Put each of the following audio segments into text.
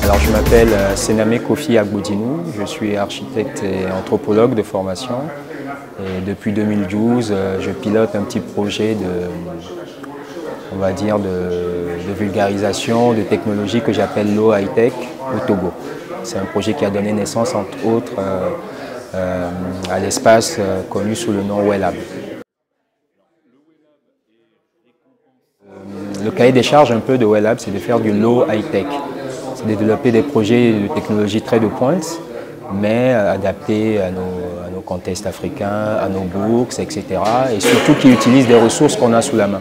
Alors je m'appelle Sename Kofi Agbodinou, je suis architecte et anthropologue de formation et depuis 2012 je pilote un petit projet on va dire de vulgarisation de technologie que j'appelle Low High Tech au Togo. C'est un projet qui a donné naissance entre autres à l'espace connu sous le nom WELAB. Le cahier des charges un peu de WELAB, c'est de faire du Low High Tech. C'est de développer des projets de technologie très de pointe, mais adaptés à nos contextes africains, à nos bourgs, etc. Et surtout qui utilisent des ressources qu'on a sous la main.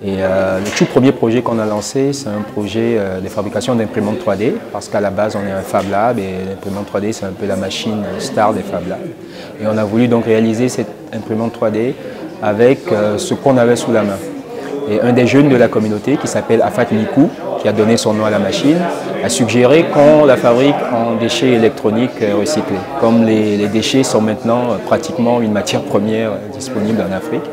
Et le tout premier projet qu'on a lancé, c'est un projet de fabrication d'imprimantes 3D, parce qu'à la base, on est un Fab Lab et l'imprimante 3D, c'est un peu la machine star des Fab Labs. Et on a voulu donc réaliser cette imprimante 3D avec ce qu'on avait sous la main. Et un des jeunes de la communauté, qui s'appelle Afat Nikou, qui a donné son nom à la machine, a suggéré qu'on la fabrique en déchets électroniques recyclés. Comme les déchets sont maintenant pratiquement une matière première disponible en Afrique.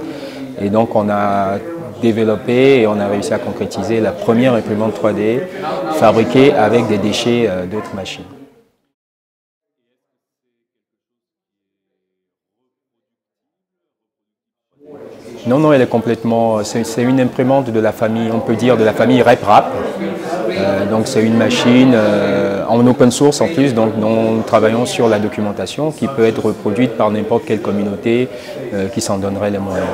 Et donc on a développé et on a réussi à concrétiser la première imprimante 3D fabriquée avec des déchets d'autres machines. Non, non, elle est complètement... C'est une imprimante de la famille, on peut dire de la famille RepRap. Donc c'est une machine en open source en plus, donc nous travaillons sur la documentation qui peut être reproduite par n'importe quelle communauté qui s'en donnerait les moyens.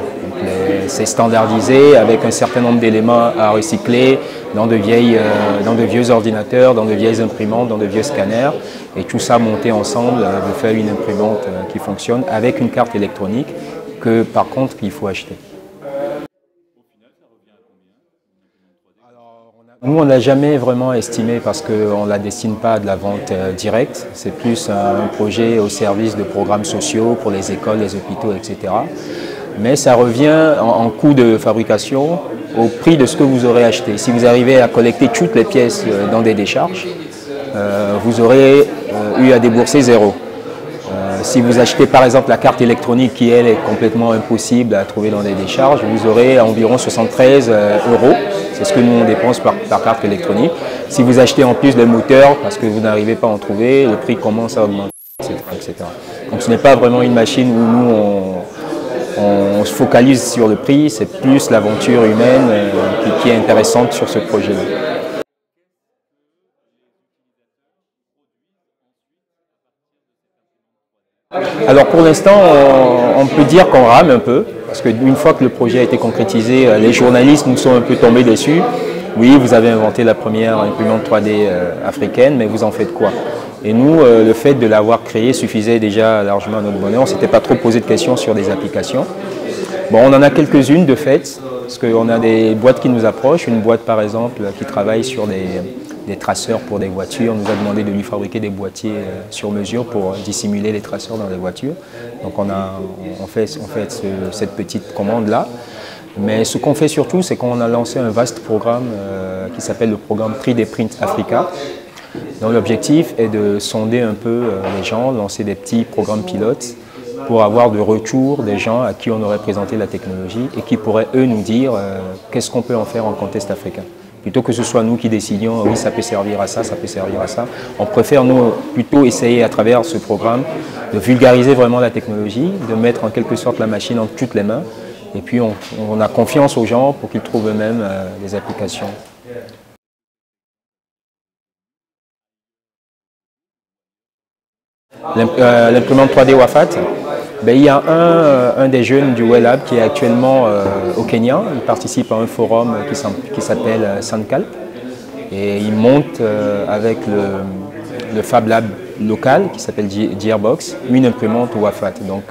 C'est standardisé avec un certain nombre d'éléments à recycler dans de vieux ordinateurs, dans de vieilles imprimantes, dans de vieux scanners. Et tout ça monté ensemble veut faire une imprimante qui fonctionne avec une carte électronique que par contre il faut acheter. Nous, on ne l'a jamais vraiment estimé parce qu'on ne la destine pas à de la vente directe. C'est plus un projet au service de programmes sociaux pour les écoles, les hôpitaux, etc. Mais ça revient en coût de fabrication au prix de ce que vous aurez acheté. Si vous arrivez à collecter toutes les pièces dans des décharges, vous aurez eu à débourser zéro. Si vous achetez par exemple la carte électronique qui elle est complètement impossible à trouver dans les décharges, vous aurez environ 73 €. C'est ce que nous on dépense par carte électronique. Si vous achetez en plus le moteur parce que vous n'arrivez pas à en trouver, le prix commence à augmenter, etc. Donc ce n'est pas vraiment une machine où nous on se focalise sur le prix, c'est plus l'aventure humaine qui est intéressante sur ce projet-là. Alors pour l'instant, on peut dire qu'on rame un peu, parce qu'une fois que le projet a été concrétisé, les journalistes nous sont un peu tombés dessus. Oui, vous avez inventé la première imprimante 3D africaine, mais vous en faites quoi? Et nous, le fait de l'avoir créée suffisait déjà largement à notre bonheur. On ne s'était pas trop posé de questions sur des applications. Bon, on en a quelques-unes de fait, parce qu'on a des boîtes qui nous approchent. Une boîte par exemple qui travaille sur des traceurs pour des voitures, nous a demandé de lui fabriquer des boîtiers sur mesure pour dissimuler les traceurs dans les voitures. Donc on fait cette petite commande-là. Mais ce qu'on fait surtout, c'est qu'on a lancé un vaste programme qui s'appelle le programme 3D Print Africa, dont l'objectif est de sonder un peu les gens, lancer des petits programmes pilotes pour avoir de retour des gens à qui on aurait présenté la technologie et qui pourraient eux nous dire qu'est-ce qu'on peut en faire en contexte africain. Plutôt que ce soit nous qui décidions, oui ça peut servir à ça, ça peut servir à ça. On préfère nous plutôt essayer à travers ce programme de vulgariser vraiment la technologie, de mettre en quelque sorte la machine entre toutes les mains. Et puis on a confiance aux gens pour qu'ils trouvent eux-mêmes des applications. L'imprimante 3D Wafat, ben, il y a un des jeunes du WELAB qui est actuellement au Kenya. Il participe à un forum qui s'appelle Sankal. Et il monte avec le Fab Lab local qui s'appelle Gearbox, une imprimante Wafat. Donc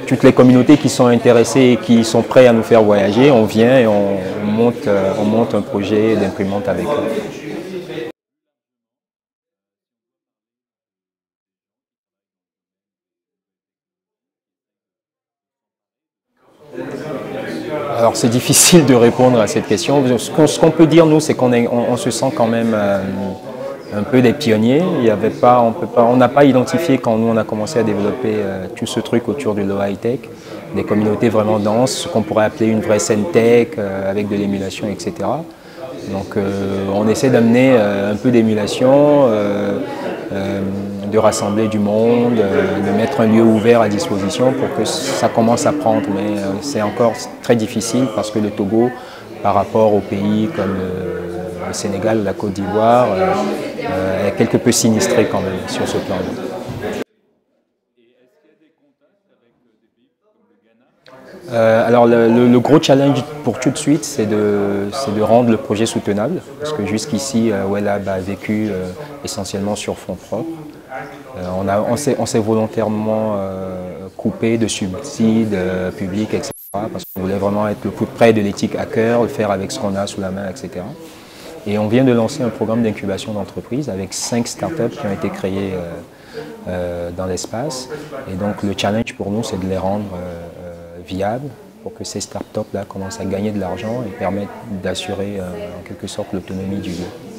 toutes les communautés qui sont intéressées et qui sont prêtes à nous faire voyager, on vient et on monte un projet d'imprimante avec eux. Alors c'est difficile de répondre à cette question. Ce qu'on peut dire nous, c'est qu'on se sent quand même un peu des pionniers. On n'a pas identifié quand nous on a commencé à développer tout ce truc autour du low high tech, des communautés vraiment denses, ce qu'on pourrait appeler une vraie scène tech avec de l'émulation, etc. Donc on essaie d'amener un peu d'émulation, de rassembler du monde, de mettre un lieu ouvert à disposition pour que ça commence à prendre. Mais c'est encore très difficile parce que le Togo, par rapport aux pays comme le Sénégal, la Côte d'Ivoire, est quelque peu sinistré quand même sur ce plan. Alors le gros challenge pour tout de suite, c'est de rendre le projet soutenable, parce que jusqu'ici, Wellab a vécu essentiellement sur fonds propres. On s'est volontairement coupé de subsides publics, etc., parce qu'on voulait vraiment être le plus près de l'éthique hacker, le faire avec ce qu'on a sous la main, etc. Et on vient de lancer un programme d'incubation d'entreprise avec 5 startups qui ont été créées dans l'espace. Et donc le challenge pour nous, c'est de les rendre viables pour que ces startups-là commencent à gagner de l'argent et permettent d'assurer en quelque sorte l'autonomie du lieu.